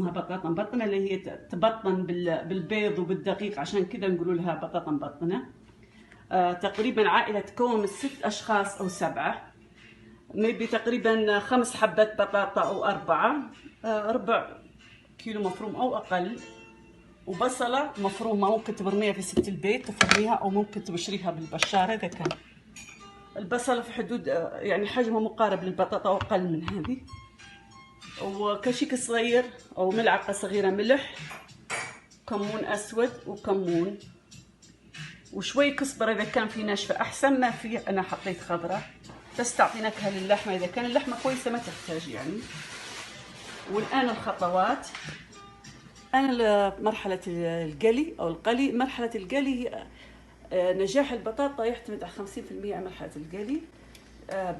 اسمها بطاطا مبطنه، اللي هي تبطن بالبيض وبالدقيق، عشان كذا نقولوا لها بطاطا مبطنه. تقريبا عائله تكون من 6 اشخاص او 7، ميبي تقريبا 5 حبات بطاطا او 4، ربع كيلو مفروم او اقل، وبصله مفرومه ممكن تبرميها في ست البيت تفرميها، او ممكن تبشريها بالبشاره اذا كان البصله في حدود يعني حجمها مقارب للبطاطا او اقل من هذه، وكشك صغير او ملعقه صغيره ملح، كمون اسود وكمون، وشوي كزبره اذا كان في ناشفه احسن، ما في انا حطيت خضره بس تعطي نكهه للحمه، اذا كان اللحمه كويسه ما تحتاج يعني. والان الخطوات. انا مرحله القلي او القلي، مرحله القلي هي نجاح البطاطا يعتمد على 50% على مرحله القلي.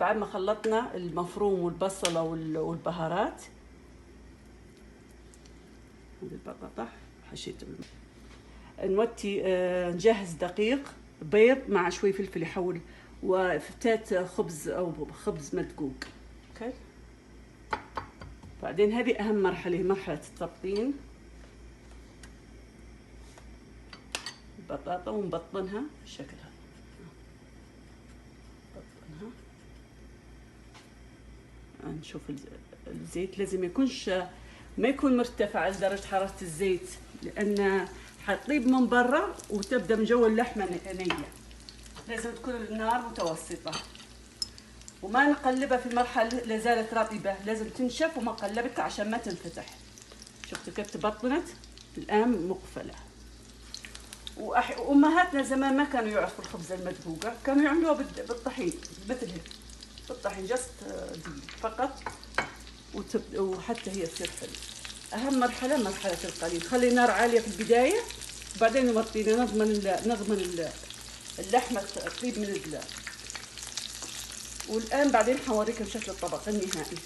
بعد ما خلطنا المفروم والبصله والبهارات، هذه البطاطا حشيتها نوتي، نجهز دقيق، بيض مع شوي فلفل يحول، وفتات خبز او خبز مدقوق. اوكي. بعدين هذه اهم مرحله، مرحله التبطين البطاطا، ونبطنها بالشكل هذا. نبطنها، نشوف الزيت لازم يكونش ما يكون مرتفع درجه حراره الزيت، لان حتطيب من برا وتبدا من جوا اللحمه نيه، لازم تكون النار متوسطه، وما نقلبها في مرحله لا زالت رطبه، لازم تنشف وما قلبتها عشان ما تنفتح. شفتوا كيف تبطنت؟ الان مقفله. وامهاتنا زمان ما كانوا يعرفوا الخبزه المدقوقه، كانوا يعملوها بالطحين، مثل هيك بالطحين، جست دقيق فقط وحتى هي تصير حلوه. اهم مرحله مرحله القلي، نخلي النار عاليه في البدايه، وبعدين نوطينا، نضمن اللحمه تطيب من والان بعدين حوريكم شكل الطبق النهائي.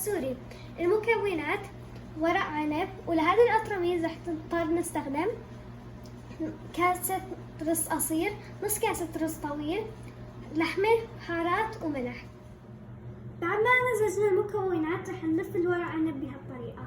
السوري. المكونات: ورق عنب، ولهذه الأطرميز رح نضطر نستخدم كاسة رز قصير، نص كاسة رز طويل، لحمة، بهارات وملح. بعد ما مزجنا المكونات رح نلف الورق عنب بهالطريقة.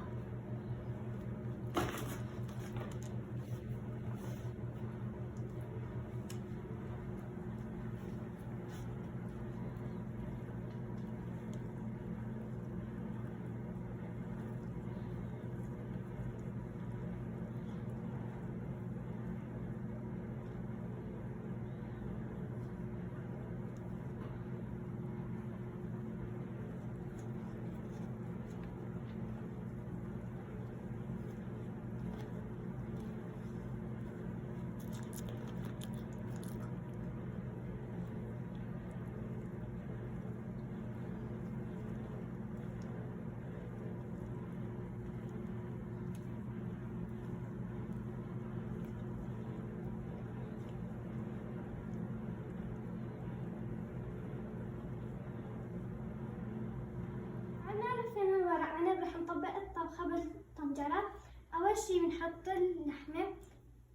لفينا الورق عنب رح نطبق الطبخة بالطنجرة. أول شي بنحط اللحمة،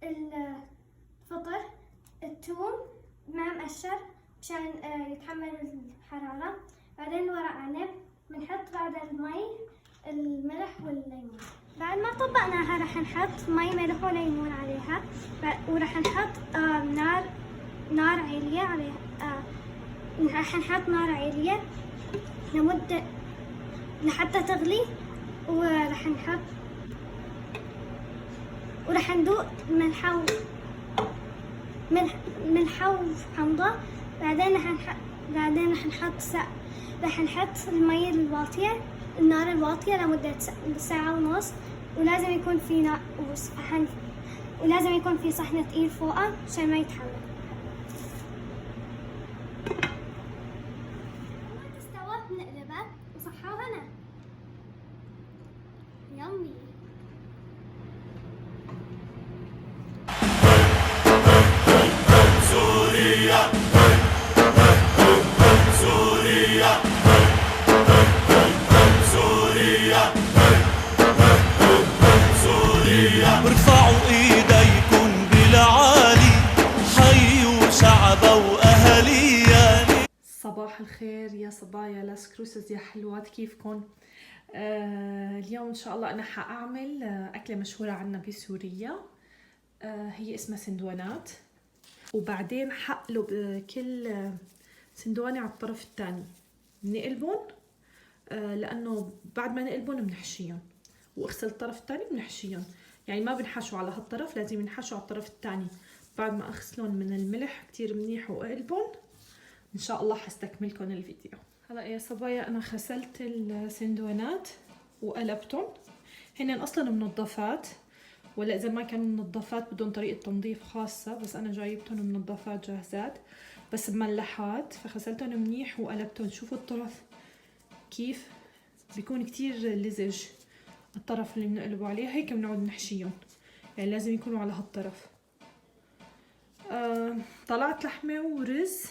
الفطر، الثوم مع مقشر مشان يتحمل الحرارة. بعدين الورق عنب بنحط بعد المي، الملح والليمون. بعد ما طبقناها رح نحط مي، ملح وليمون عليها، ورح نحط نار عالية عليها. رح نحط نار عالية لمدة لحتى تغلي، ورح ندوق ملحة وحمضة. بعدين رح نحط المي الواطية، النار الواطية لمدة ساعة ونص، ولازم يكون في صحن تقيل فوقه عشان ما يتحرق. لما تستوى بنقلبها وصحة وهنا. يمي. سوريا سوريا سوريا سوريا، ارفعوا ايديكم بالعالي، حيوا شعب واهاليا. صباح الخير يا صبايا لاس كروسز يا حلوات، كيفكن؟ اليوم ان شاء الله انا حاعمل اكله مشهوره عنا بسوريا، هي اسمها سندوانات. وبعدين حقلب كل سندوانه على الطرف الثاني، بنقلبهم لانه بعد ما نقلبهم بنحشيهم، واغسل الطرف الثاني بنحشيهم، يعني ما بنحشوا على هالطرف، لازم ينحشوا على الطرف الثاني بعد ما اغسلهم من الملح كتير منيح واقلبهم. ان شاء الله حستكملكم الفيديو. هلا يا صبايا انا غسلت السندوانات وقلبتهم، هن اصلا منظفات، ولا اذا ما كانوا منظفات بدهم طريقه تنظيف خاصه، بس انا جايبتهم منظفات جاهزات بس مملحات، فغسلتهم منيح وقلبتهم. شوفوا الطرف كيف بيكون كتير لزج، الطرف اللي بنقلبوا عليه هيك بنقعد نحشيهم، يعني لازم يكونوا على هالطرف. طلعت لحمه ورز،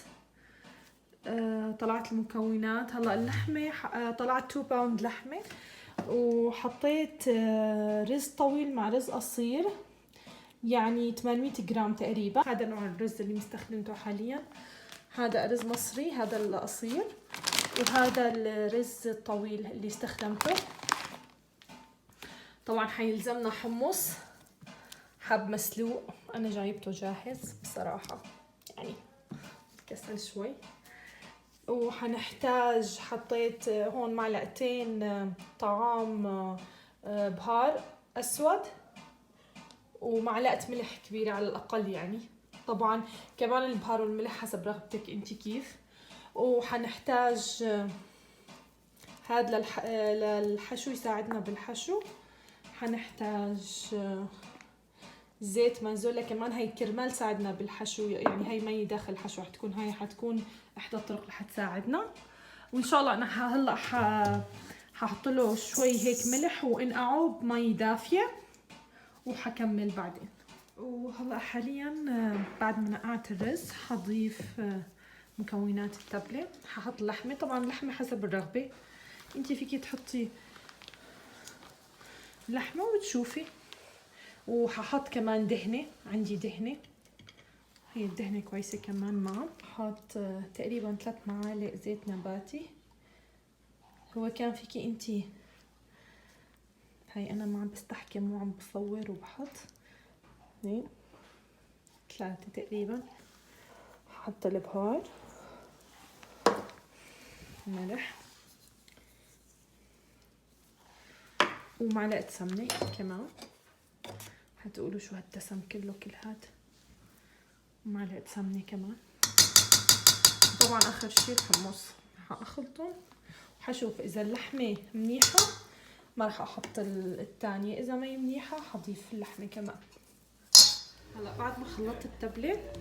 طلعت المكونات. هلا اللحمه طلعت 2 باوند لحمه، وحطيت رز طويل مع رز قصير، يعني 800 جرام تقريبا. هذا نوع الرز اللي مستخدمته حاليا، هذا رز مصري، هذا القصير، وهذا الرز الطويل اللي استخدمته. طبعا حيلزمنا حمص حب مسلوق، انا جايبته جاهز بصراحه، يعني كسل شوي. وحنحتاج، حطيت هون معلقتين طعام بهار اسود، ومعلقه ملح كبيره على الاقل يعني، طبعا كمان البهار والملح حسب رغبتك انت كيف. وحنحتاج هذا للحشو يساعدنا بالحشو، حنحتاج زيت مازولا كمان، هي كرمال ساعدنا بالحشو، يعني هي مي داخل الحشو هاي حتكون احدى الطرق اللي حتساعدنا. وان شاء الله انا هلا ححط له شوي هيك ملح وانقعه بمي دافيه، وحكمل بعدين. وهلا حاليا بعد ما نقعت الرز حضيف مكونات التبله. ححط اللحمه، طبعا اللحمه حسب الرغبه، انتي فيكي تحطي لحمة وتشوفي. وححط كمان دهنة، عندي دهنة، هي الدهنة كويسة كمان معه. حط تقريبا 3 معالق زيت نباتي. هو كان فيكي انتي، هاي انا ما عم بستحكم مو عم بصور وبحط 2 3 تقريبا. حط البهار، ملح، ومعلقة سمنة كمان. حتقولوا شو هالدسم كله كل هاد. ومعلقة سمنة كمان. طبعا اخر شي الحمص حاخلطهم وحشوف اذا اللحمة منيحة ما رح احط الثانية، اذا ما هي منيحة حضيف اللحمة كمان. هلا بعد ما خلطت التبلة،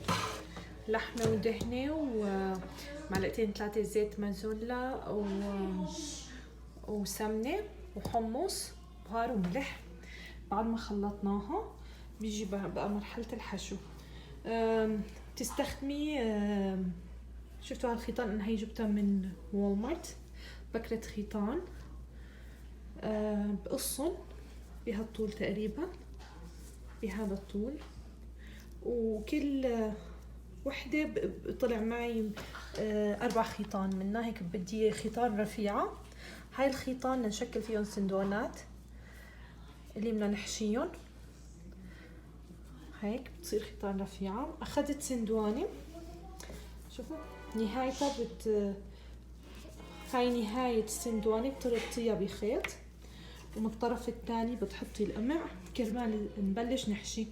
لحمة ودهنة ومعلقتين 3 زيت مازولا وسمنة وحمص بهار وملح، بعد ما خلطناها بيجي بقى مرحلة الحشو. تستخدمي شفتوا هالخيطان، انا هي جبتها من والمارت، بكرة خيطان، بقصن بهالطول تقريبا، بهذا الطول، وكل وحدة طلع معي 4 خيطان منها. هيك بدي خيطان رفيعة. هاي الخيطان نشكل فيهم سندوانات اللي بدنا نحشيهم. هيك بتصير خيطان رفيعة. اخذت سندوانة، شوفوا نهايتها هاي نهاية السندوانة بتربطيها بخيط، ومن الطرف الثاني بتحطي القمع كرمال نبلش نحشي.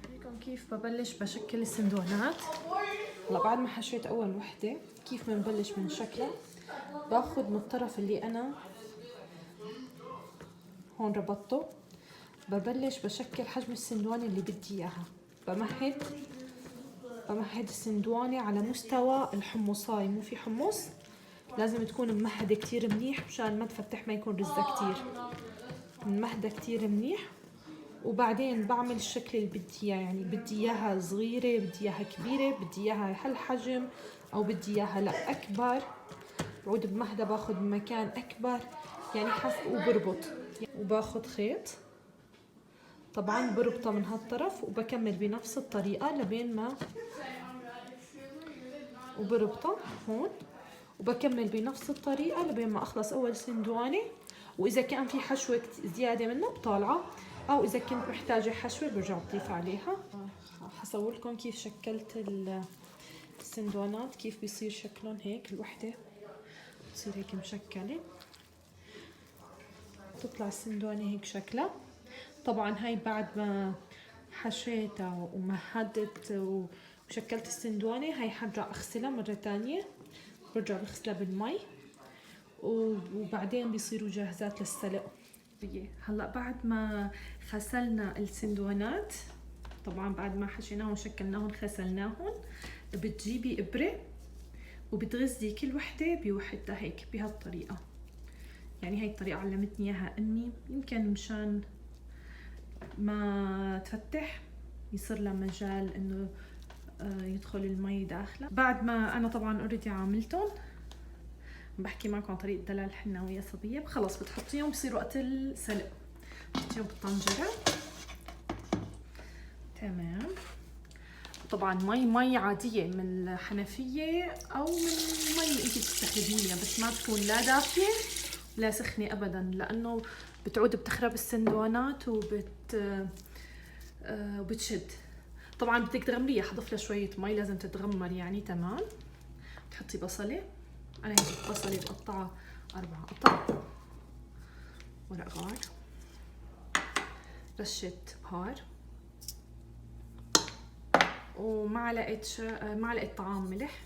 هيكم كيف ببلش بشكل السندوانات. هلا بعد ما حشيت اول وحدة كيف بنبلش من شكلها، باخذ من الطرف اللي انا هون ربطته، ببلش بشكل حجم السندوانة اللي بدي اياها. بمهد السندوانة على مستوى الحمصاي، مو في حمص لازم تكون ممهدة كتير منيح مشان ما تفتح، ما يكون رزة كتير، ممهدة كتير منيح. وبعدين بعمل الشكل اللي بدي اياه، يعني بدي اياها صغيرة، بدي اياها كبيرة، بدي اياها هالحجم او بدي اياها لا اكبر. بعود بمهدها باخذ مكان اكبر يعني حسب، وبربط وباخذ خيط طبعا بربطه من هالطرف وبكمل بنفس الطريقة لبين ما، وبربطه هون وبكمل بنفس الطريقة لبين ما اخلص اول سندوانة. واذا كان في حشوة زيادة منه بطالعه، او اذا كنت محتاجة حشوة برجع بضيف عليها. حصور لكم كيف شكلت السندوانات، كيف بيصير شكلهم. هيك الوحدة بتصير هيك مشكلة، تطلع السندوانة هيك شكلها. طبعا هاي بعد ما حشيتها ومهدت وشكلت السندوانة، هاي حرجع اغسلها مرة تانية، برجع بغسلها بالمي وبعدين بيصيروا جاهزات للسلق. هلا بعد ما غسلنا السندوانات، طبعا بعد ما حشيناهم وشكلناهم غسلناهم، بتجيبي ابرة وبتغزي كل وحدة بوحدها هيك بهالطريقة. يعني هاي الطريقة علمتني اياها امي، يمكن مشان ما تفتح يصير لها مجال انه يدخل المي داخله. بعد ما انا طبعا اوريدي عاملتهم، بحكي معكم عن طريقة دلال الحناوية صبية، خلص بتحطيهم بصير وقت السلق بتحطيهم بالطنجرة. تمام. طبعا مي عادية من الحنفية او من المي اللي انت بتستخدميها، بس ما تكون لا دافية لا سخنة ابدا، لانه بتعود بتخرب السندوانات وبتشد. طبعا بدك تغمريها، حضف لها شوية مي لازم تتغمر يعني. تمام. تحطي بصلة، انا هيك بصلة بقطعها 4 قطع، ورق غار، رشة بهار، ومعلقة معلقة طعام ملح.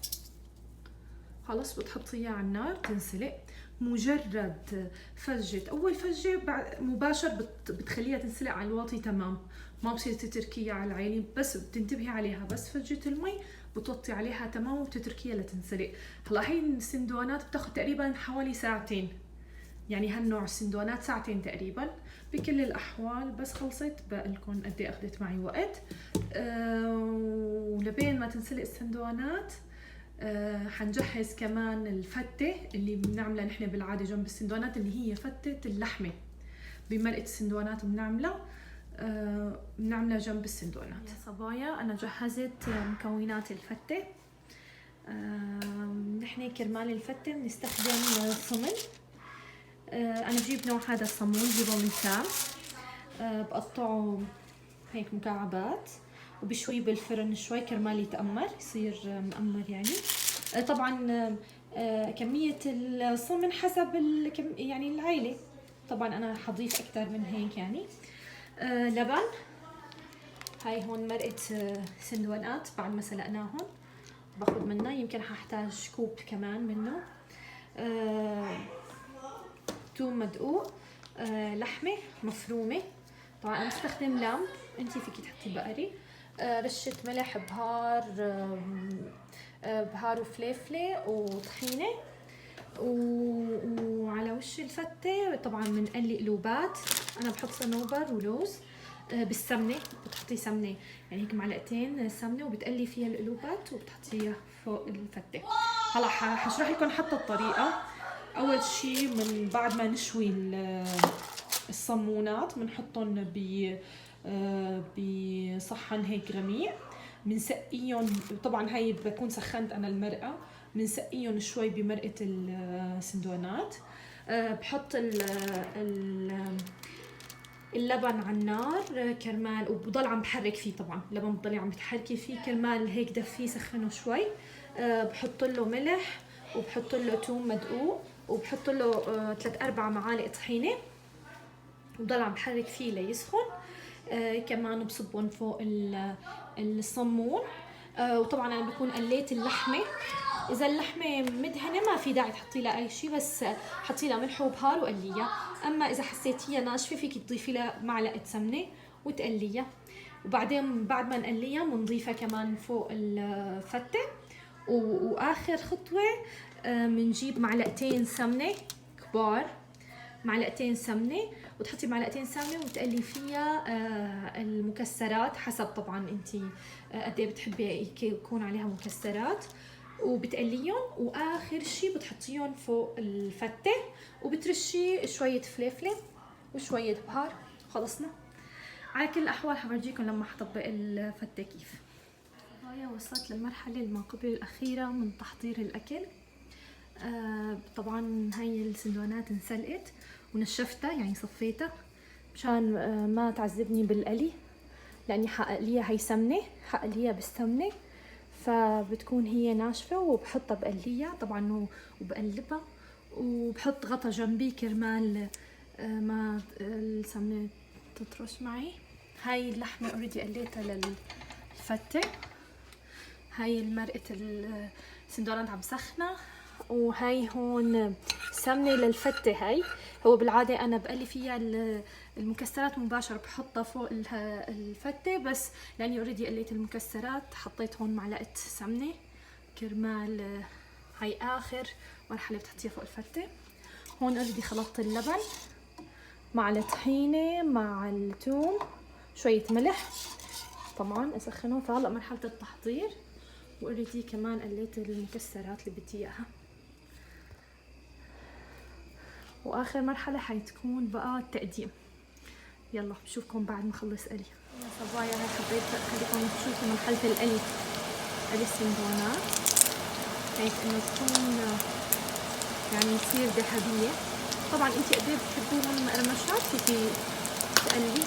خلص بتحطيها على النار تنسلق. مجرد فجت اول فجة مباشر بتخليها تنسلق على الواطي. تمام. ما بصير تتركيها على العالي، بس بتنتبهي عليها بس فجت المي بتوطي عليها. تمام. وبتتركيها لتنسلق. هلا هي السندوانات بتاخذ تقريبا حوالي 2 ساعة، يعني هالنوع السندوانات 2 ساعة تقريبا بكل الاحوال. بس خلصت بقلكم قد ايه اخذت معي وقت. ولبين ما تنسلق السندوانات حنجهز كمان الفتة اللي بنعملها نحن بالعادة جنب السندوانات، اللي هي فتة اللحمة بمرقة السندوانات بنعملها جنب السندوانات. يا صبايا أنا جهزت مكونات الفتة. نحن كرمال الفتة بنستخدم صمن. أنا بجيب نوع هذا الصمون، بجيبه من سام، بقطعه هيك مكعبات وبشويه بالفرن شوي كرمال يتأمر، يصير مأمر يعني. طبعا كمية الصمن حسب يعني العيلة، طبعا أنا حضيف أكثر من هيك يعني. لبن، هاي هون مرقة سندوانات بعد ما سلقناهم باخذ منها، يمكن ححتاج كوب كمان منه. توم مدقوق، لحمة مفرومة، طبعا أنا بستخدم لام، انتي فيكي تحطي بقري. رشة ملح، بهار وفليفلة وطحينة. وعلى وش الفتة طبعا بنقلي قلوبات، أنا بحط صنوبر ولوز بالسمنة، بتحطي سمنة يعني هيك معلقتين سمنة وبتقلي فيها القلوبات وبتحطيها فوق الفتة. هلا حشرح لكم حتى الطريقة. أول شي من بعد ما نشوي الصمونات بنحطهم بصحن هيك غميق، بنسقيهم. طبعا هاي بكون سخنت انا المرقه، بنسقيهم شوي بمرقه السندوانات. بحط اللبن على النار كرمال، وبضل عم بحرك فيه. طبعا اللبن بضلي عم بتحركي فيه كرمال هيك دفيه سخنه شوي. بحط له ملح وبحط له توم مدقوق وبحط له 3-4 معالق طحينه وبضل عم بحرك فيه ليسخن. كمان بصبهم فوق الصمون. وطبعا انا بكون قليت اللحمه، اذا اللحمه مدهنه ما في داعي تحطي لها اي شيء، بس حطي لها ملح وبهار وقليها. اما اذا حسيتيها ناشفه فيك تضيفي لها معلقه سمنه وتقليها. وبعدين بعد ما نقليها بنضيفها كمان فوق الفته. واخر خطوه بنجيب معلقتين سمنه كبار، معلقتين سمنه، وتحطي معلقتين سمنه وتقلي فيها المكسرات حسب طبعا انتي قد ايه بتحبي يكون عليها مكسرات، وبتقليهم. واخر شي بتحطيهم فوق الفته وبترشي شويه فليفله وشويه بهار. خلصنا. على كل الاحوال حورجيكم لما حطبق الفته كيف. هاي وصلت للمرحله ما قبل الاخيره من تحضير الاكل. طبعا هاي السندوانات انسلقت ونشفتها يعني صفيتها مشان ما تعذبني بالقلي، لاني حقليها هي سمنه، حقليها بالسمنه فبتكون هي ناشفه، وبحطها بقليها طبعا وبقلبها وبحط غطا جنبي كرمال ما السمنه تطرش معي. هاي اللحمه اوريدي قليتها للفته. هاي المرقه السندوانات عم سخنه، وهي هون سمنه للفته. هاي هو بالعاده انا بقلي فيها المكسرات مباشره، بحطها فوق الفته، بس لاني اوريدي قليت المكسرات حطيت هون معلقه سمنه كرمال هاي اخر مرحله بتحطيها فوق الفته. هون اوريدي خلطت اللبن مع الطحينه مع الثوم شويه ملح طبعا اسخنهم، فهلا مرحله التحضير. واوريدي كمان قليت المكسرات اللي بدي اياها. واخر مرحله حتكون بقى التقديم. يلا بشوفكم بعد ما اخلص قلي. يا صبايا هاي حبيت اخليكم تشوفوا مرحله القلي، قلي السندوانات هيك انه تكون يعني تصير ذهبيه. طبعا انتي قد ايه بتحبوهم مقرمشات فيكي تقلي.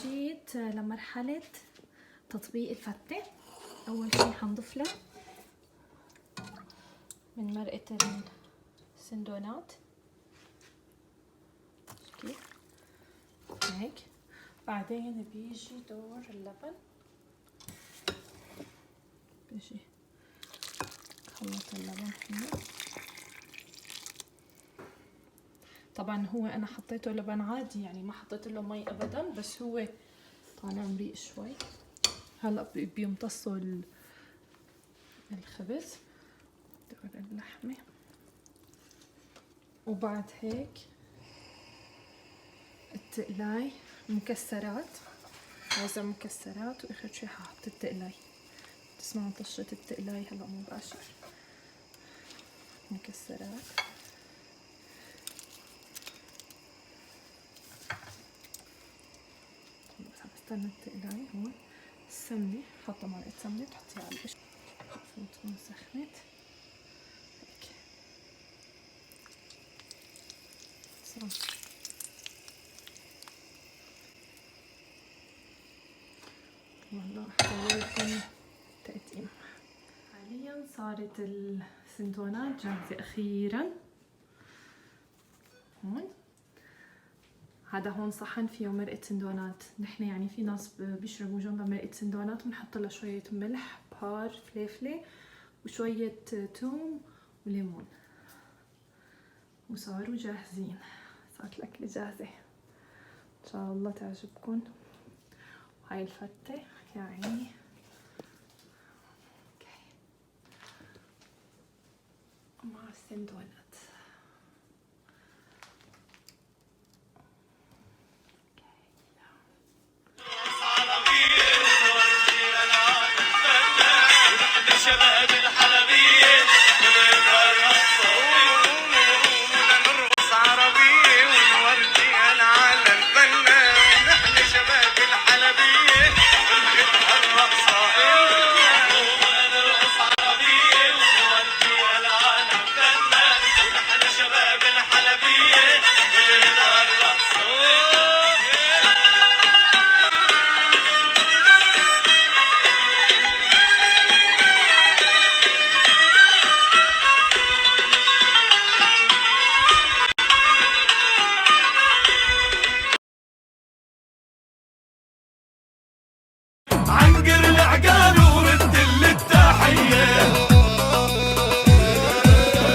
جيت لمرحله تطبيق الفته. اول شي حنضيف له من مرقه السندوانات كيف هيك. بعدين بيجي دور اللبن، بيجي خلط اللبن هنا. طبعا هو انا حطيته لبن عادي يعني ما حطيت له مي ابدا، بس هو طالع مريق شوي. هلا بيمتصوا الخبز دور اللحمه. وبعد هيك التقلاي مكسرات عايزة مكسرات، واخر شي هحط التقلاي. تسمعوا طشة التقلاي هلا مباشر. مكسرات بس عم بستنى التقلاي هون. السمنة حاطة معلقة سمنة تحطيها على القش، المفروض تكون سخنت هيك. وهلا حسوي لكم تقديم. حاليا صارت السندوانات جاهزة أخيرا. هون هذا هون صحن فيه مرقة سندوانات. نحن يعني في ناس بيشربوا جنبها مرقة سندوانات ونحط لها شوية ملح، بهار، فليفلة وشوية توم وليمون، وصاروا جاهزين. صارت الأكلة جاهزة، إن شاء الله تعجبكم. وهاي الفتة يعني مع السندوانات. شباب الحلبية نرقص عربية ونورجي العالم فنان. نحن شباب الحلبية ونحب الرقصة، نرقص عربية ونورجي العالم فنان. نحن شباب الحلبية ونحب الرقصة. عنقر العقال ورد التحية،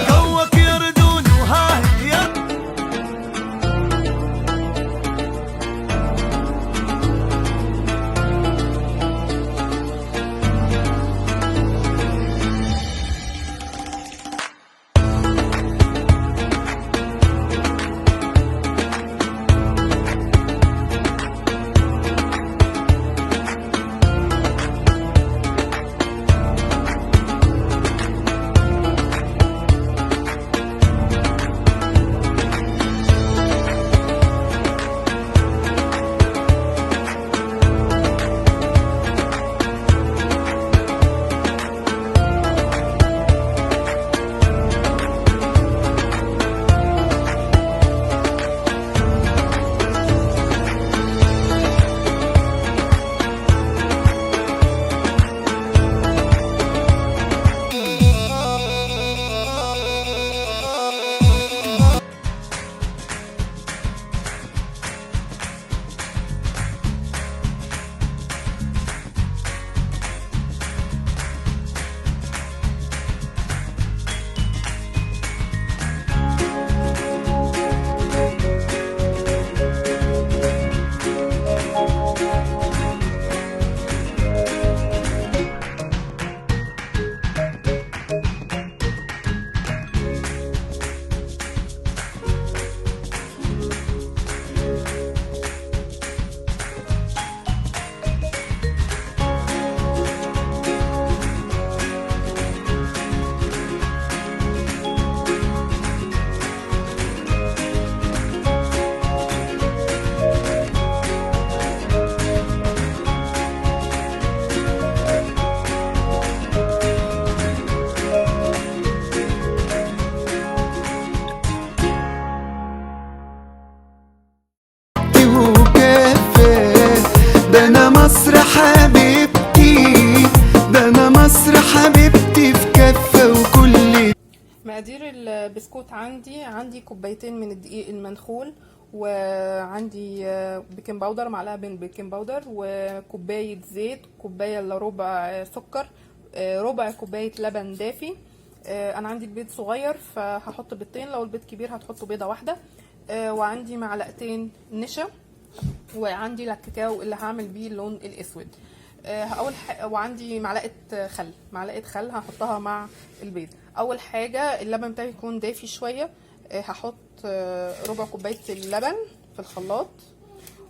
قوك يردون وهاي يا ده انا مصر حبيبتي، ده انا مصر حبيبتي في كفة وكل. مقادير البسكوت عندي كوبايتين من الدقيق المنخول، وعندي بيكنج باودر، معلقه من بيكنج باودر، وكوبايه زيت، كوبايه الا ربع سكر، ربع كوبايه لبن دافي. انا عندي البيض صغير فهحط بيضتين، لو البيض كبير هتحطوا بيضه واحده. وعندي معلقتين نشا، وعندي الكاكاو اللي هعمل بيه اللون الاسود. وعندي معلقه خل هحطها مع البيض. اول حاجه اللبن بتاعي يكون دافي شويه، هحط ربع كوبايه اللبن في الخلاط،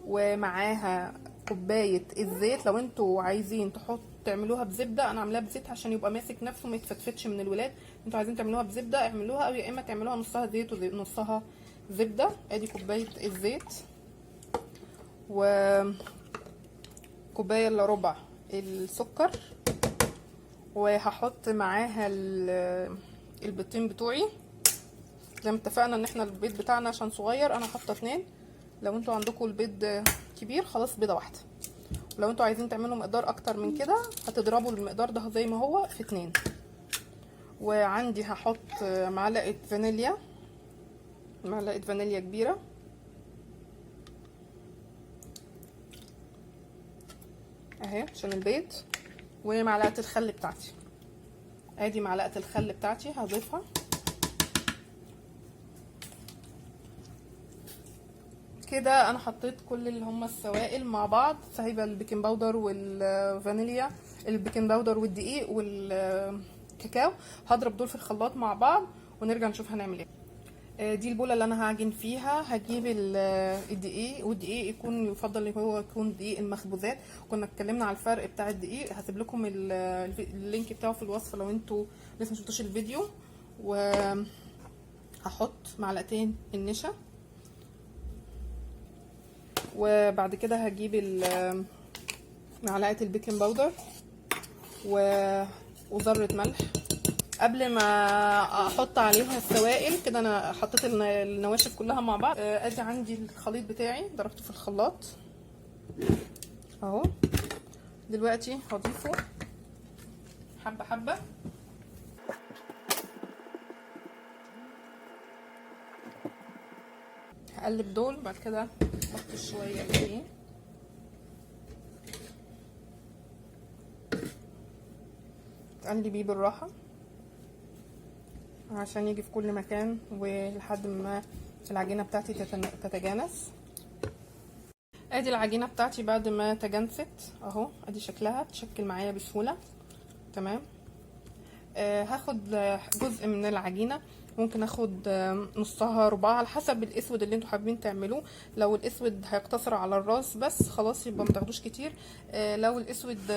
ومعاها كوبايه الزيت. لو انتوا عايزين تعملوها بزبده، انا عاملاها بزيت عشان يبقى ماسك نفسه ما يتفتفتش من الولاد. انتوا عايزين تعملوها بزبده اعملوها، او يا اما تعملوها نصها زيت ونصها زبده. ادي كوبايه الزيت، و كوبايه الا ربع السكر، وهحط معاها البيضتين بتوعي. زي ما اتفقنا ان احنا البيض بتاعنا عشان صغير انا حاطه 2، لو انتوا عندكم البيض كبير خلاص بيضه واحده. ولو انتوا عايزين تعملوا مقدار اكتر من كده هتضربوا المقدار ده زي ما هو في 2. وعندي هحط معلقه فانيليا كبيره، اهي عشان البيض، ومعلقه الخل بتاعتي. ادي معلقه الخل بتاعتي هضيفها كده. انا حطيت كل اللي هم السوائل مع بعض، سايبه البيكنج باودر والفانيليا، البيكنج باودر والدقيق والكاكاو. هضرب دول في الخلاط مع بعض ونرجع نشوف هنعمل ايه. دي البوله اللي انا هعجن فيها. هجيب الدقيق، والدقيق يفضل ان هو يكون دقيق المخبوزات. كنا اتكلمنا على الفرق بتاع الدقيق، هسيب لكم اللينك بتاعه في الوصف لو انتوا لسه ما شفتوش الفيديو. وهحط معلقتين النشا، وبعد كده هجيب معلقه البيكنج باودر وذره ملح. قبل ما احط عليها السوائل كده انا حطيت النواشف كلها مع بعض. ادي عندي الخليط بتاعي ضربته في الخلاط اهو. دلوقتي هضيفه حبه حبه، هقلب دول. بعد كده احط شويه دقيق، تقلبيه بالراحه عشان يجي في كل مكان ولحد ما العجينه بتاعتي تتجانس. ادي العجينه بتاعتي بعد ما تجانست اهو، ادي شكلها بتشكل معايا بسهوله تمام. هاخد جزء من العجينه، ممكن اخد نصها ربعها على حسب الاسود اللي انتوا حابين تعملوه. لو الاسود هيقتصر على الراس بس خلاص يبقى ما تاخدوش كتير. لو الاسود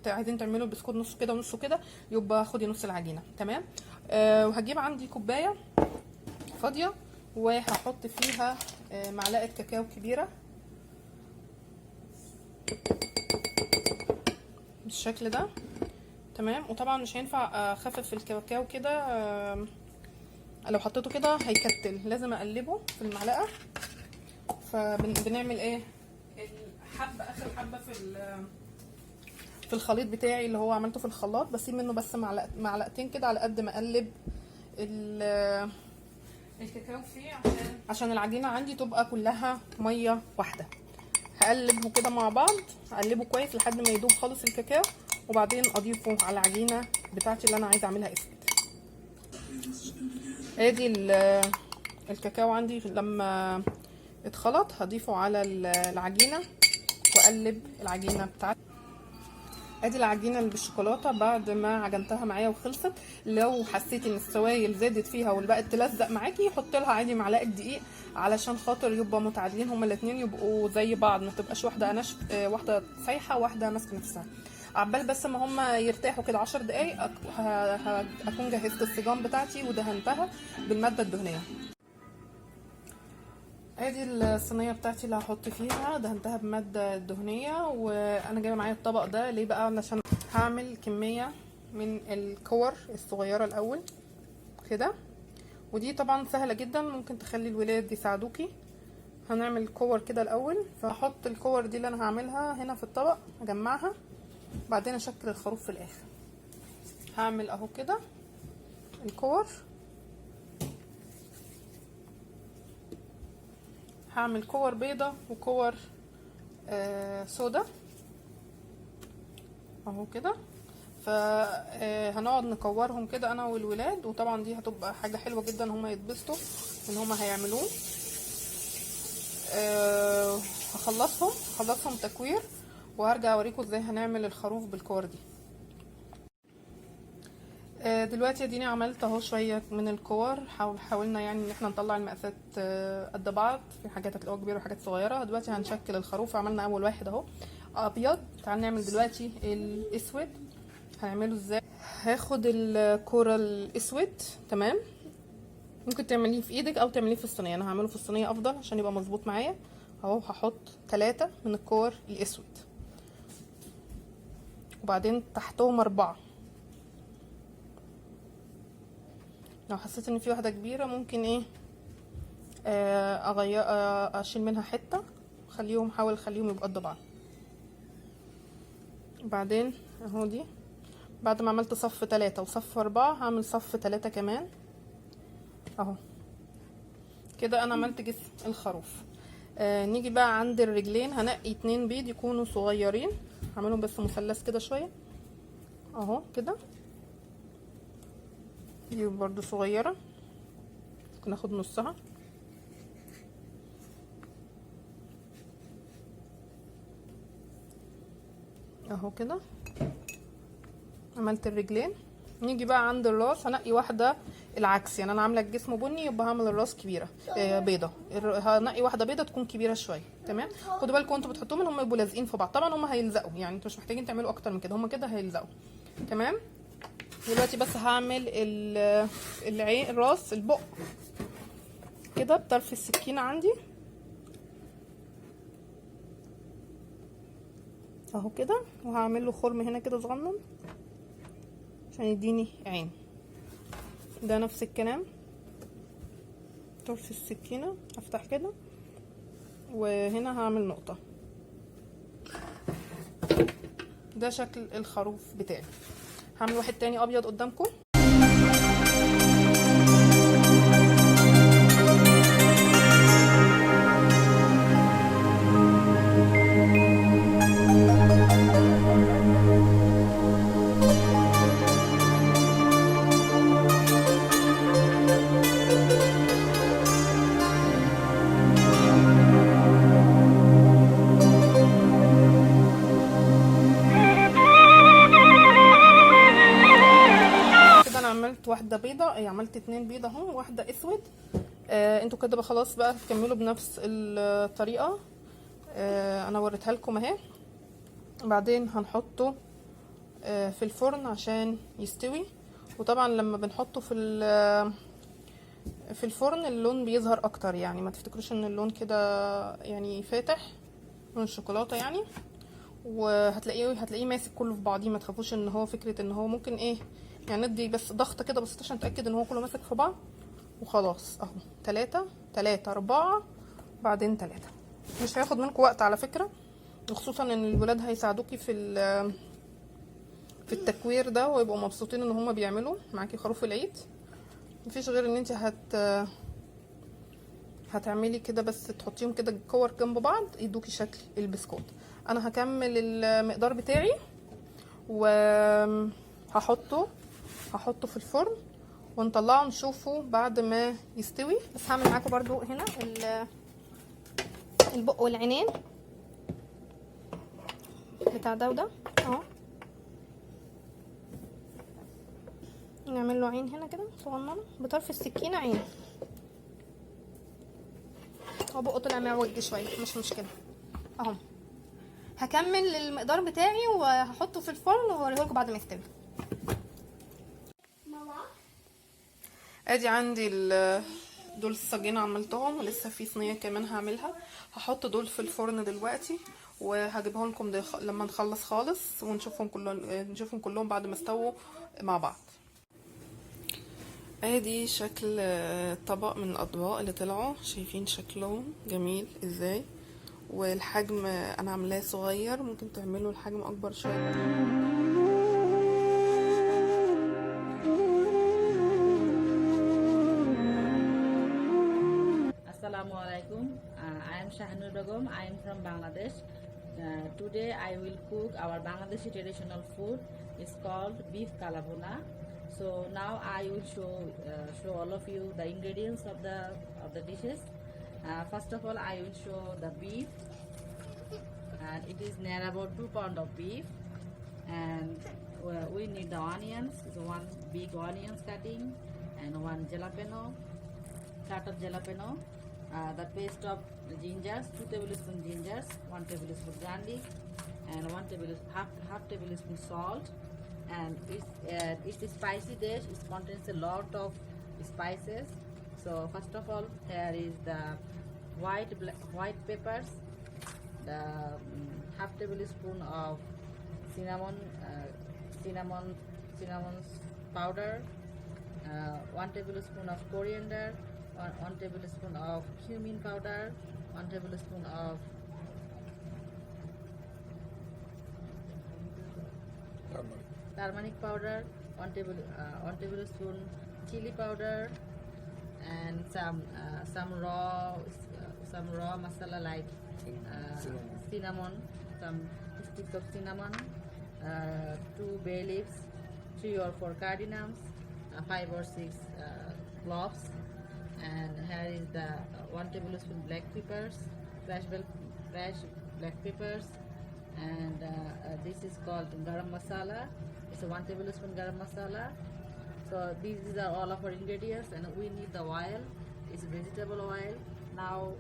عايزين تعملوا بسكوت نص كده ونص كده يبقى خدي نص العجينه تمام. وهجيب عندي كوبايه فاضيه وهحط فيها معلقه كاكاو كبيره بالشكل ده تمام. وطبعا مش هينفع اخفف الكاكاو كده، لو حطيته كده هيكتل، لازم اقلبه في المعلقه. فبنعمل ايه الحبه، اخر حبه في الخليط بتاعي اللي هو عملته في الخلاط، بسيب منه بس معلقتين كده على قد ما اقلب الكاكاو فيه عشان العجينه عندي تبقى كلها ميه واحده. هقلبه كده مع بعض، اقلبه كويس لحد ما يدوب خالص الكاكاو، وبعدين اضيفه على العجينه بتاعتي اللي انا عايزه اعملها اسود. ادي الكاكاو عندي لما اتخلط هضيفه على العجينه واقلب العجينه بتاعتي. ادي العجينه اللي بالشوكولاته بعد ما عجنتها معايا وخلصت. لو حسيتي ان السوائل زادت فيها وبقت تلزق معاكي حطي لها عادي معلقه دقيق علشان خاطر يبقى متعادلين هما الاثنين، يبقوا زي بعض، ما تبقاش واحده ناشفه واحده سايحه واحده ماسكه نفسها. عبال بس ما هما يرتاحوا كده 10 دقايق اكون جهزت الصيغان بتاعتي ودهنتها بالماده الدهنيه. ادي الصينيه بتاعتي اللي هحط فيها دهنتها بماده الدهنيه. وانا جايبه معايا الطبق ده ليه بقى؟ علشان هعمل كميه من الكور الصغيره الاول كده، ودي طبعا سهله جدا ممكن تخلي الولاد يساعدوكي. هنعمل كور كده الاول، فاحط الكور دي اللي انا هعملها هنا في الطبق اجمعها، بعدين اشكل الخروف في الاخر. هعمل اهو كده الكور، هعمل كور بيضة وكور سودا اهو كده. فهنقعد نكورهم كده انا والولاد، وطبعا دي هتبقى حاجة حلوة جدا هما يتبسطوا ان هما هيعملوه. هخلصهم تكوير وهرجع اوريكم ازاي هنعمل الخروف بالكور دي. دلوقتي اديني عملت اهو شويه من الكور، حاولنا يعني ان احنا نطلع المقاسات قد بعض، في حاجات هتلاقوها كبيره وحاجات صغيره. دلوقتي هنشكل الخروف. عملنا اول واحد اهو ابيض. تعال نعمل دلوقتي الاسود. هنعمله ازاي؟ هاخد الكوره الاسود. تمام، ممكن تعمليه في ايدك او تعمليه في الصينيه. انا هعمله في الصينيه افضل عشان يبقى مظبوط معايا. اهو هحط 3 من الكور الاسود، وبعدين تحتهم 4. لو حسيت ان في واحده كبيره ممكن ايه اغير، اشيل منها حته، حاول اخليهم يبقوا قد بعض. وبعدين اهو دي بعد ما عملت صف 3 وصف 4 هعمل صف 3 كمان اهو كده. انا عملت جسم الخروف. نيجي بقى عند الرجلين. هنقي 2 بيض يكونوا صغيرين، هعملهم بس مثلث كده شويه اهو كده. دي برضو صغيره، ممكن ناخد نصها اهو كده. عملت الرجلين. نيجي بقى عند الراس. هنقي واحده العكس، يعني انا عامله الجسم بني يبقى هعمل الراس كبيره بيضه. هنقي واحده بيضه تكون كبيره شويه. تمام، خدوا بالكم انتوا بتحطوهم ان هم يبقوا لازقين في بعض. طبعا هم هيلزقوا، يعني انتوا مش محتاجين تعملوا اكتر من كده، هم كده هيلزقوا. تمام، دلوقتي بس هعمل العين، الراس، البق كده بطرف السكينه عندي اهو كده، وهعمل له خرم هنا كده صغنن عشان يديني عين. ده نفس الكلام، طرف السكينه افتح كده، وهنا هعمل نقطه. ده شكل الخروف بتاعي. هعمل واحد تاني ابيض قدامكم. واحده بيضه، عملت 2 بيضه اهو، واحده اسود. انتوا كده بقى خلاص بقى تكملوا بنفس الطريقه. انا وريتها لكم اهي. بعدين هنحطه في الفرن عشان يستوي. وطبعا لما بنحطه في الفرن اللون بيظهر اكتر، يعني ما تفتكروش ان اللون كده يعني فاتح، لون الشوكولاته يعني. وهتلاقيه ماسك كله في بعضيه. ما تخافوش ان هو فكره ان هو ممكن ايه، يعني ندي بس ضغطه كده بسيطه عشان نتاكد ان هو كله ماسك في بعض وخلاص. اهو 3 3 4 بعدين 3. مش هياخد منكم وقت على فكره، وخصوصا ان الولاد هيساعدوكي في التكوير ده، ويبقوا مبسوطين ان هم بيعملوا معاكي خروف العيد. مفيش غير ان انت هتعملي كده بس، تحطيهم كده كور جنب بعض يدوكي شكل البسكوت. انا هكمل المقدار بتاعي وهحطه في الفرن ونطلعه نشوفه بعد ما يستوي. بس هعمل معاكم برضو هنا البق والعينين بتاع ده وده اهو. نعمل له عين هنا كده صغننه بطرف السكينه، عين. هو بقه طلع معوج شويه، مش مشكله اهو. هكمل المقدار بتاعي وهحطه في الفرن وهوريه لكم بعد ما يستوي. ادي عندي دول الصاجين عملتهم، ولسه في صينيه كمان هعملها. هحط دول في الفرن دلوقتي وهجيبهم لكم لما نخلص خالص ونشوفهم كلهم بعد ما استووا مع بعض. ادي شكل طبق من الاطباق اللي طلعوا. شايفين شكلهم جميل ازاي؟ والحجم انا عاملاه صغير، ممكن تعملوا الحجم اكبر شويه. Assalamualaikum. I am Shahnur Begum. I am from Bangladesh. Today I will cook our Bangladeshi traditional food. It's called beef kalabuna. So now I will show all of you the ingredients of the dishes. First of all, I will show the beef, and it is near about 2 pounds of beef, and we need the onions. So one big onions cutting and one jalapeno, starter jalapeno. The paste of gingers, 2 tablespoons gingers, 1 tablespoon garlic, and half tablespoon salt. And it's a spicy dish. It contains a lot of spices. So first of all, here is the white peppers, the half tablespoon of cinnamon powder, 1 tablespoon of coriander, 1 tablespoon of cumin powder, 1 tablespoon of turmeric powder, 1 tablespoon chili powder, and some raw masala like cinnamon, some sticks of cinnamon, 2 bay leaves, 3 or 4 cardamoms, 5 or 6 cloves, and here is the 1 tablespoon black peppers, fresh black peppers, and this is called garam masala. It's a 1 tablespoon garam masala. So these are all of our ingredients, and we need the oil. It's vegetable oil. Now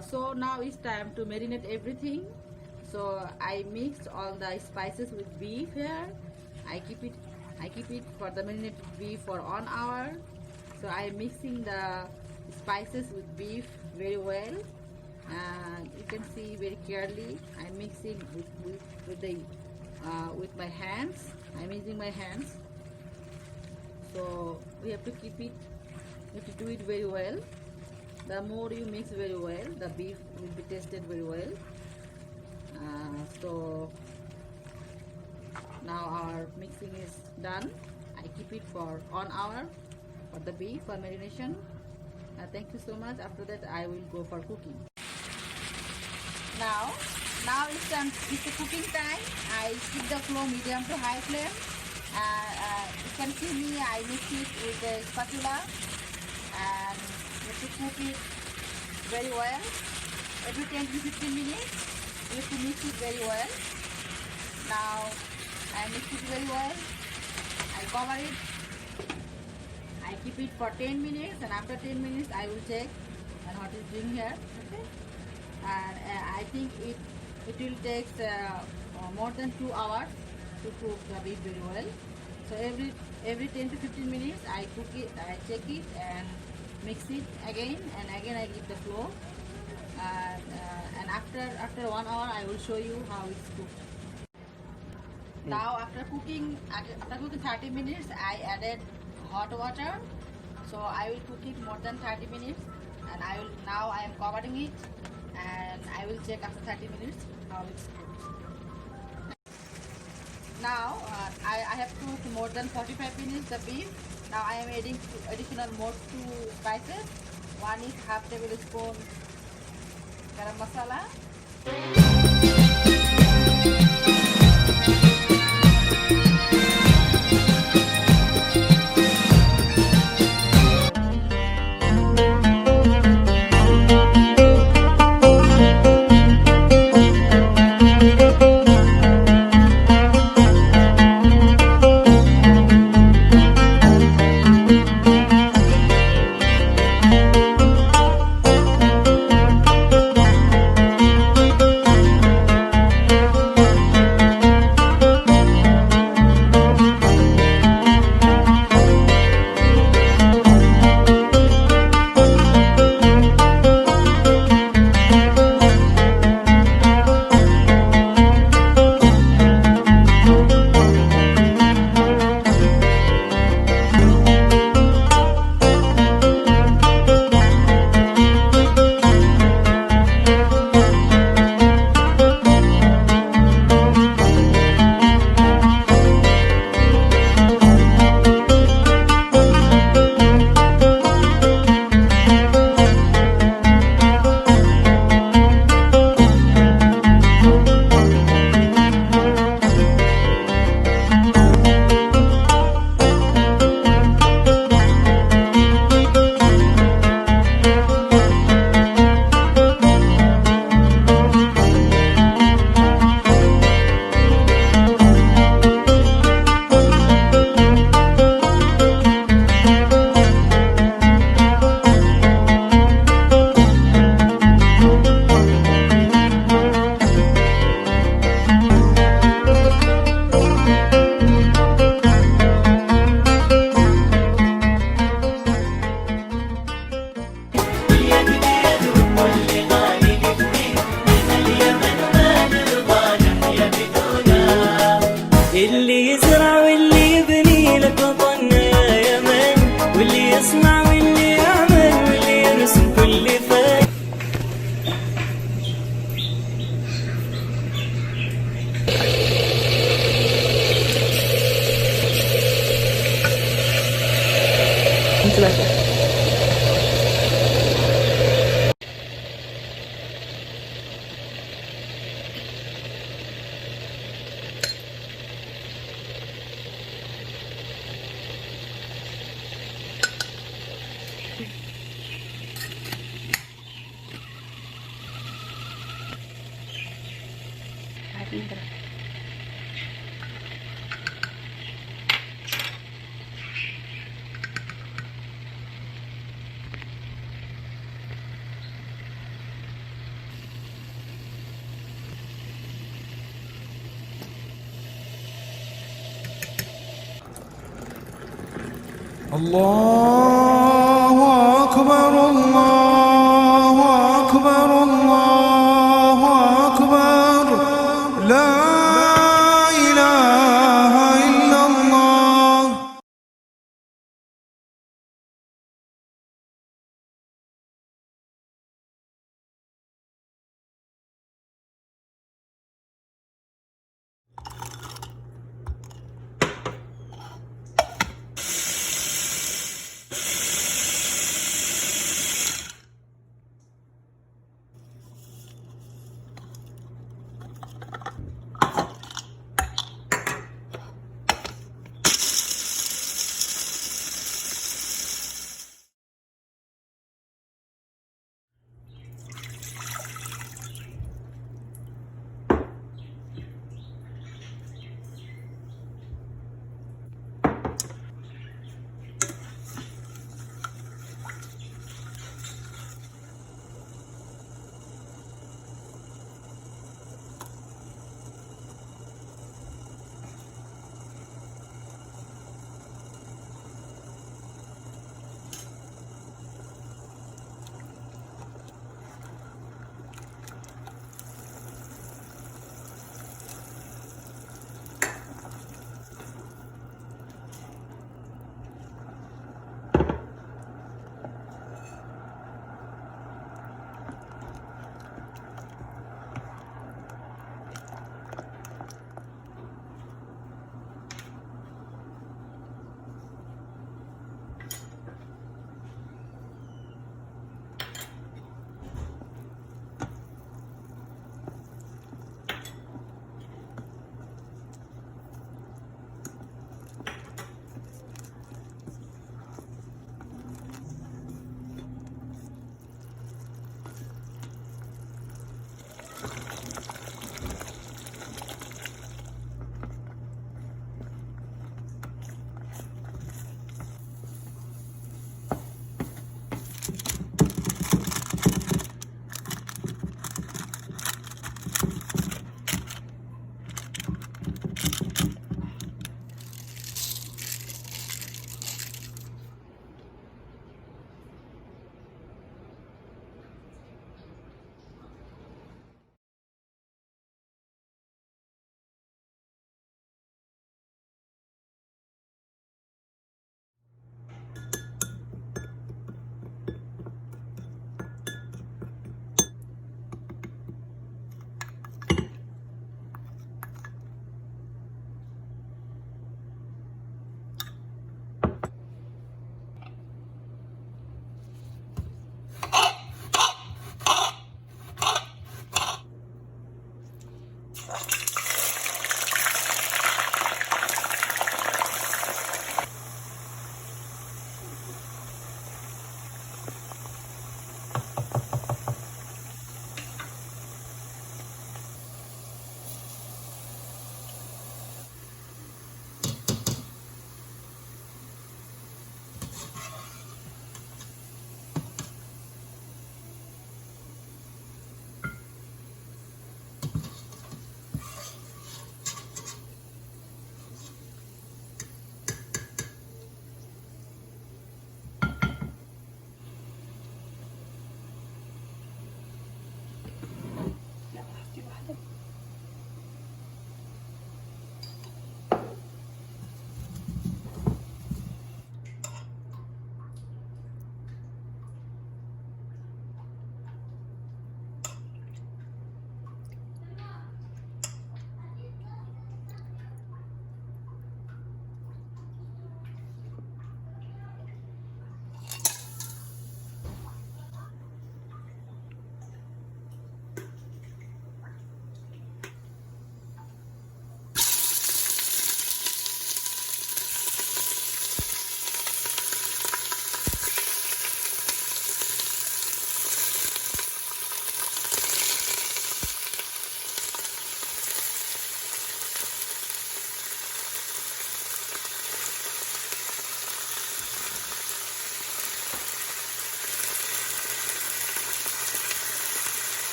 so now it's time to marinate everything. So I mixed all the spices with beef here. I keep it for the marinated beef for 1 hour. So I'm mixing the spices with beef very well, and you can see very clearly I'm mixing with my hands. I'm using my hands. So we have to keep it. You have to do it very well. The more you mix very well, the beef will be tasted very well. So now our mixing is done. I keep it for 1 hour for the beef for marination. Thank you so much. After that, I will go for cooking. Now it's the cooking time. I keep the flow medium to high flame. You can see me. I mix it with a spatula, and you have to cook it very well. Every 10 to 15 minutes, you have to mix it very well. Now I mix it very well. I cover it. I keep it for 10 minutes, and after 10 minutes I will check and what is doing here. Okay. And I think it will take more than 2 hours to cook the beef very well. So every 10 to 15 minutes I cook it, I check it and mix it again, and again I give the flow. And after 1 hour I will show you how it's cooked. Now after cooking 30 minutes, I added hot water. So I will cook it more than 30 minutes, and now I am covering it, and I will check after 30 minutes how it's cooked. Now I have cooked more than 45 minutes the beef. Now I am adding additional more 2 spices. One is half tablespoon garam masala. انتباه. الله أكبر الله أكبر الله أكبر لا إله إلا الله.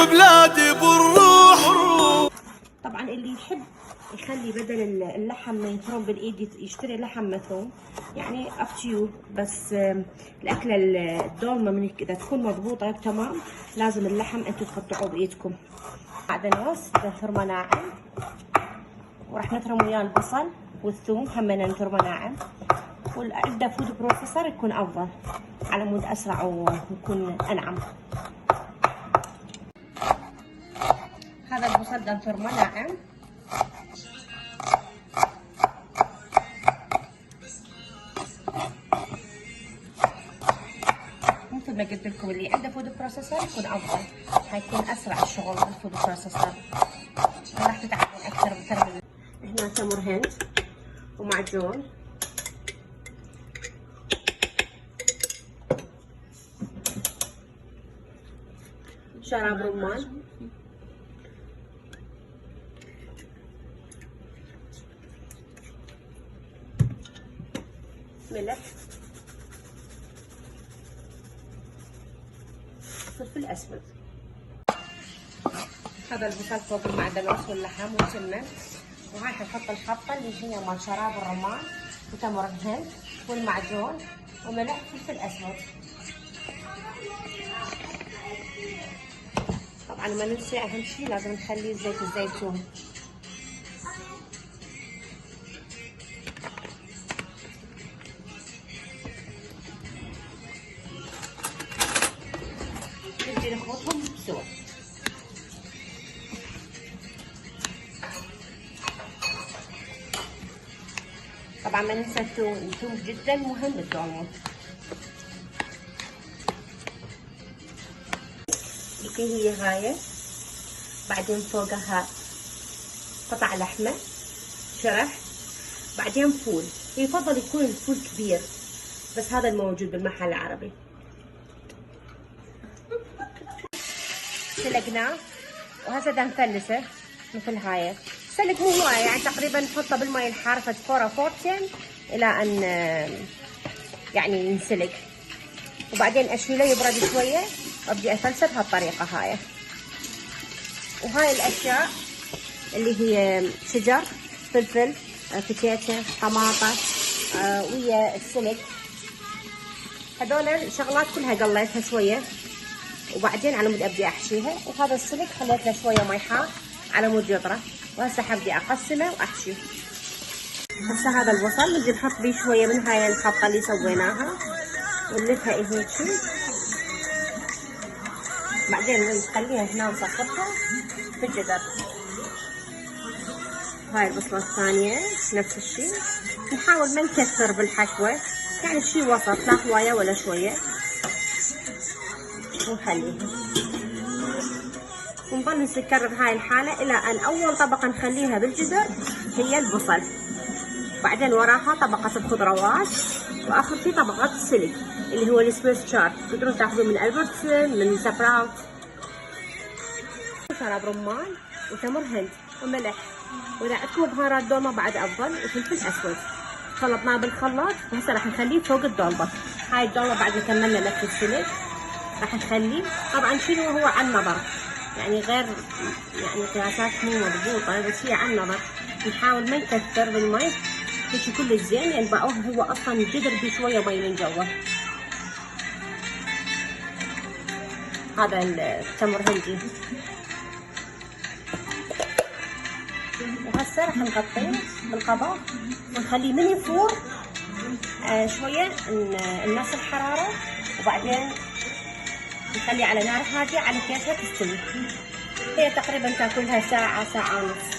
بلادي بالروح. طبعا اللي يحب يخلي بدل اللحم ما ينفرم بالايد يشتري لحم مفروم، يعني up to you. بس الاكله الدولمه من اذا تكون مضبوطه تمام لازم اللحم انتم تقطعوه بايدكم. معدنوس نفرمه ناعم، وراح نفرم وياه البصل والثوم هم نفرمه ناعم. والعده فود بروسيسور يكون افضل على مود اسرع ويكون انعم. هذا البصل ده نفرمه ناعم. مثل ما قلت لكم اللي عنده فود بروسيسور يكون افضل، حيكون اسرع الشغل بالفود بروسيسور، راح تتعبون اكثر بترمي. هنا تمر هند ومعجون، شراب رمان، ملح، فلفل اسود. هذا البصل فوق المعدنوس واللحم والسمن. وهاي حنحط الخلطه اللي هي مال شراب الرمان وتمر الهند والمعجون وملح وفلفل اسود. طبعا ما ننسى اهم شيء لازم نخلي زيت الزيتون. نبدي نخلطهم سوا. طبعا ما ننسى الثوم، الثوم جدا مهم بالدولمة. هي هاي، بعدين فوقها قطع لحمة شرح، بعدين فول. يفضل يكون الفول كبير، بس هذا الموجود بالمحل العربي. سلقناه وهسه دا نفلسه مثل هاي. سلق مو هواية، يعني تقريبا نحطه بالماء الحارة فور أو فورتين إلى أن يعني ينسلق، وبعدين أشيله يبرد شوية وأبدي أفلسه بهالطريقة هاي. وهاي الأشياء اللي هي شجر، فلفل، فتيتة، طماطة، ويا السلق، هذول الشغلات كلها قليتها شوية وبعدين على مود أبدي أحشيها. وهذا السلق خليت له شوية مي حار على مود يطرى، وهسه حبدي أقسمه وأحشيه. هسه هذا البصل بدي نحط بيه شوية من هاي الخلطة اللي سويناها ونلفها هيك، بعدين نخليها هنا نسقطها في الجدر. هاي البصلة الثانية نفس الشيء، نحاول ما نكثر بالحشوة، يعني شي وسط، لا هواية ولا شوية، ونخليها ونظل نسكر بهاي الحالة إلى أن أول طبقة نخليها بالجدر هي البصل، بعدين وراها طبقة الخضروات، وآخر شي طبقة السلق اللي هو السويس شارب. تقدرون تاخذون من البرتسون، من سبراوت. شراب رمان وتمر هند وملح، وإذا عندكم بهارات دولمة بعد أفضل، وفلفل أسود. خلطناه بالخلاط وهسه راح نخليه فوق الدولمة. هاي الدولمة بعد ما كملنا لف السلق راح نخليه، طبعا شنو هو عن نظر، يعني غير يعني قياسات مو مضبوطة، بس هي عن نظر. نحاول ما نكثر بالمي هيك كل الزين، لأن بقوه هو أصلا الجدر بشوية مي من جوا. هذا التمر هندي. وهسه راح نغطيه بالقبض ونخليه من يفور شوية ننص الحرارة، وبعدين نخليه على نار هادية على كيفها تستوي. هي تقريبا تاكلها ساعة، ساعة ونص.